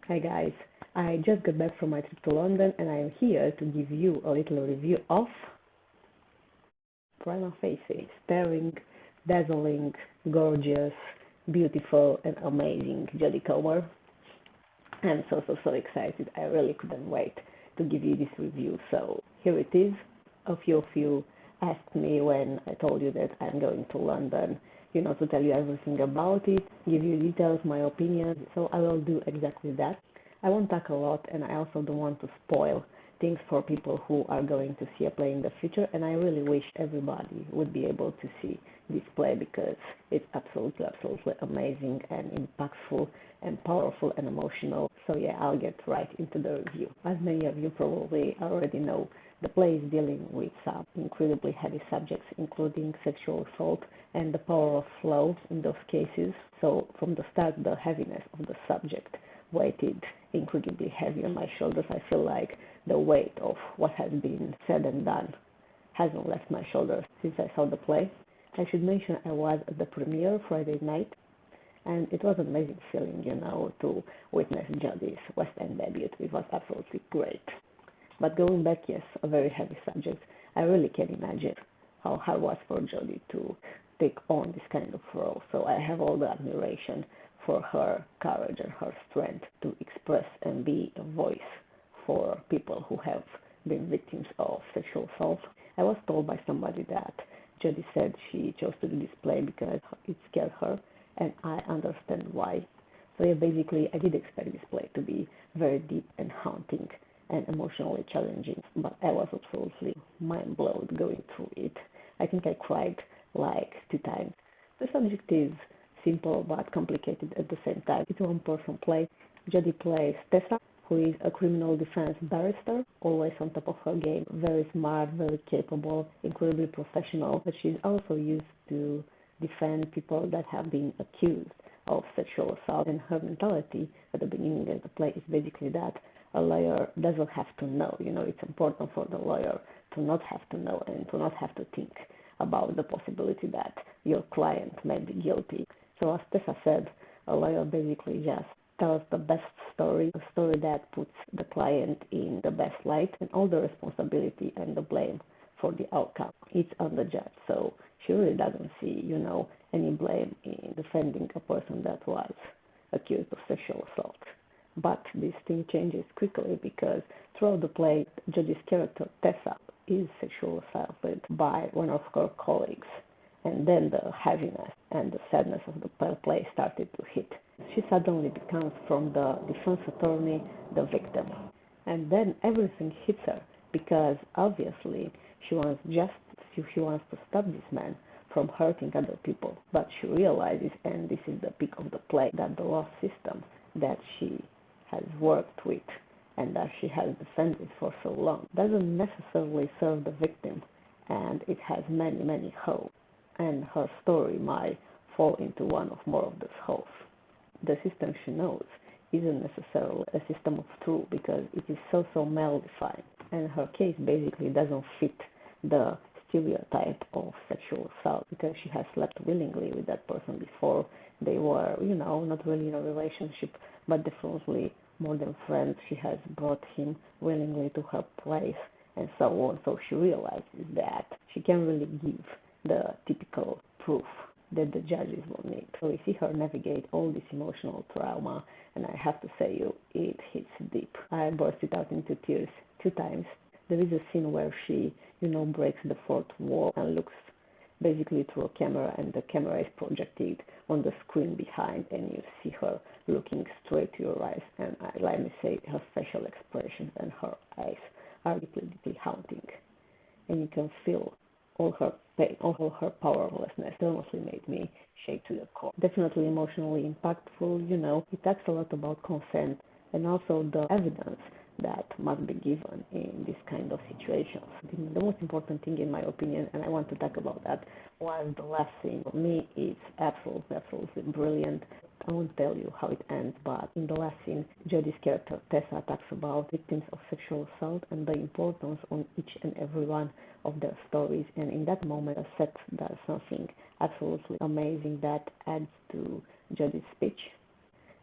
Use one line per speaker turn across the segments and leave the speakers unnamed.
Hi guys, I just got back from my trip to London and I am here to give you a little review of Prima Facie. Staring, dazzling, gorgeous, beautiful and amazing Jodie Comer. I'm so excited. I really couldn't wait to give you this review. So here it is. A few of you asked me when I told you that I'm going to London, to tell you everything about it, give you details, my opinion. So I will do exactly that. I won't talk a lot, and I also don't want to spoil things for people who are going to see a play in the future. And I really wish everybody would be able to see this play because it's absolutely amazing and impactful and powerful and emotional. So yeah, I'll get right into the review. As many of you probably already know, the play is dealing with some incredibly heavy subjects, including sexual assault and the power of love in those cases. So from the start, the heaviness of the subject weighted incredibly heavy on my shoulders. I feel like the weight of what has been said and done hasn't left my shoulders since I saw the play. I should mention I was at the premiere Friday night, and it was an amazing feeling, to witness Jodie's West End debut. It was absolutely great. But going back, yes, a very heavy subject. I really can imagine how hard it was for Jodie to take on this kind of role. So I have all the admiration for her courage and her strength to express and be a voice for people who have been victims of sexual assault. I was told by somebody that Jodie said she chose to do this play because it scared her, and I understand why. So yeah, basically, I did expect this play to be very deep and haunting and emotionally challenging, but I was absolutely mind blown going through it. I think I cried like 2 times. The subject is simple but complicated at the same time. It's a one-person play. Jodie plays Tessa, who is a criminal defense barrister, always on top of her game, very smart, very capable, incredibly professional, but she's also used to defend people that have been accused of sexual assault. And her mentality at the beginning of the play is basically that a lawyer doesn't have to know. It's important for the lawyer to not have to know and to not have to think about the possibility that your client may be guilty. So as Tessa said, a lawyer basically just tells the best story, a story that puts the client in the best light, and all the responsibility and the blame for the outcome. It's on the judge. So she really doesn't see, any blame in defending a person that was accused of sexual assault. But this thing changes quickly because throughout the play, Jodie's character, Tessa, is sexually assaulted by one of her colleagues. And then the heaviness and the sadness of the play started to hit. She suddenly becomes, from the defense attorney, the victim. And then everything hits her because obviously she wants to stop this man from hurting other people. But she realizes, and this is the peak of the play, that the law system that she has worked with and that she has defended for so long doesn't necessarily serve the victim, and it has many holes, and her story might fall into one of more of those holes. The system she knows isn't necessarily a system of truth because it is so male-defined, and her case basically doesn't fit the stereotype of sexual assault because she has slept willingly with that person before. They were, not really in a relationship, but definitely more than friends. She has brought him willingly to her place and so on. So she realizes that she can't really give the typical proof that the judges will need. So we see her navigate all this emotional trauma, and I have to say it hits deep. I bursted out into tears 2 times. There is a scene where she, breaks the fourth wall and looks basically through a camera, and the camera is projected on the screen behind, and you see her looking straight to your eyes, and let me say, her facial expressions and her eyes are deeply haunting, and you can feel all her pain, all her powerlessness. It honestly made me shake to the core. Definitely emotionally impactful, it talks a lot about consent and also the evidence that must be given in this kind of situations. The most important thing, in my opinion, and I want to talk about that, was the last scene. For me, it's absolutely brilliant. I won't tell you how it ends, but in the last scene, Jodie's character, Tessa, talks about victims of sexual assault and the importance on each and every one of their stories. And in that moment, a set does something absolutely amazing that adds to Jodie's speech.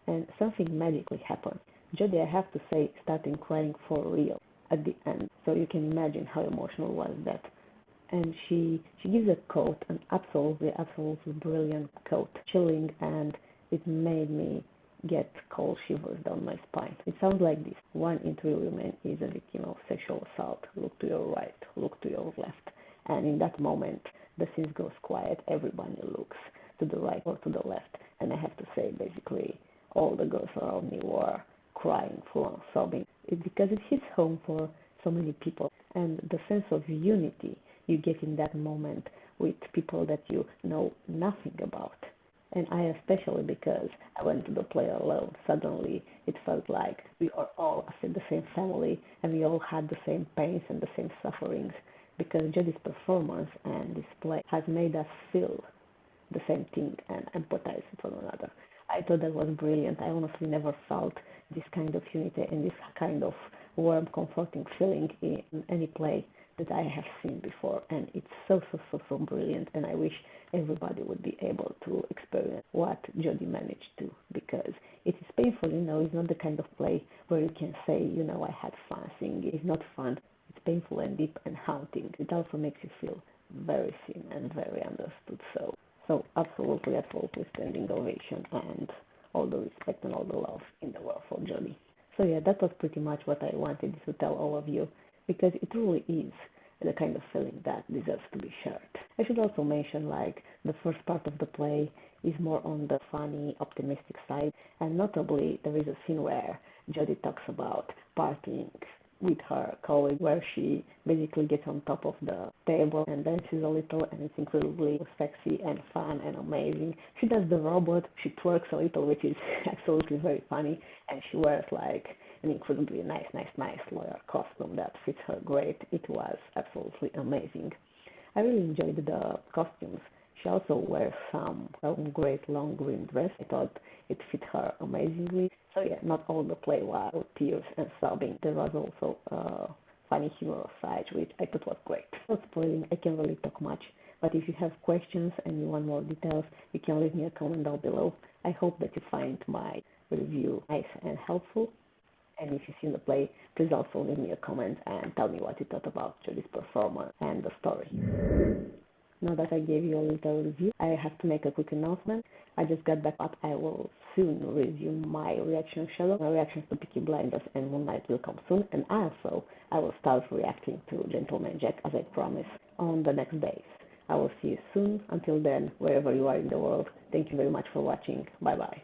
and something magically happened. Jodie, I have to say, started crying for real at the end, so you can imagine how emotional was that. And she gives a quote, an absolutely brilliant quote, chilling, and it made me get cold shivers down my spine. It sounds like this: 1 in 3 women is a victim of sexual assault. Look to your right, look to your left. And in that moment, the scene goes quiet. Everybody looks to the right or to the left. And I have to say, basically, all the girls around me were crying, full on sobbing. Because it hits home for so many people. And the sense of unity you get in that moment with people that you know nothing about. And I especially, because I went to the play alone, suddenly it felt like we are all the same family and we all had the same pains and the same sufferings, because Jodie's performance and this play has made us feel the same thing and empathize with one another. I thought that was brilliant. I honestly never felt this kind of unity and this kind of warm, comforting feeling in any play that I have seen before, and it's so brilliant. And I wish everybody would be able to experience what Jodie managed to, because it is painful. It's not the kind of play where you can say, I had fun singing. It's not fun. It's painful and deep and haunting. It also makes you feel very seen and very understood. So absolutely standing ovation and all the respect and all the love in the world for Jodie. So yeah, that was pretty much what I wanted to tell all of you, because it really is the kind of feeling that deserves to be shared. I should also mention, the first part of the play is more on the funny, optimistic side, and notably there is a scene where Jodie talks about partying with her colleague, where she basically gets on top of the table and dances a little, and it's incredibly sexy and fun and amazing. She does the robot, she twerks a little, which is absolutely very funny, and she wears an incredibly nice lawyer costume that fits her great. It was absolutely amazing. I really enjoyed the costumes. She also wears some great long green dress. I thought it fit her amazingly. So yeah, not all the play was tears and sobbing. There was also a funny humorous side, which I thought was great. Not spoiling, I can't really talk much. But if you have questions and you want more details, you can leave me a comment down below. I hope that you find my review nice and helpful. And if you've seen the play, please also leave me a comment and tell me what you thought about Jodie's performance and the story. Now that I gave you a little review, I have to make a quick announcement. I just got back up. I will soon resume my reaction schedule. My reactions to Peaky Blinders and Moonlight will come soon, and also I will start reacting to Gentleman Jack as I promised on the next days. I will see you soon. Until then, wherever you are in the world, thank you very much for watching. Bye bye.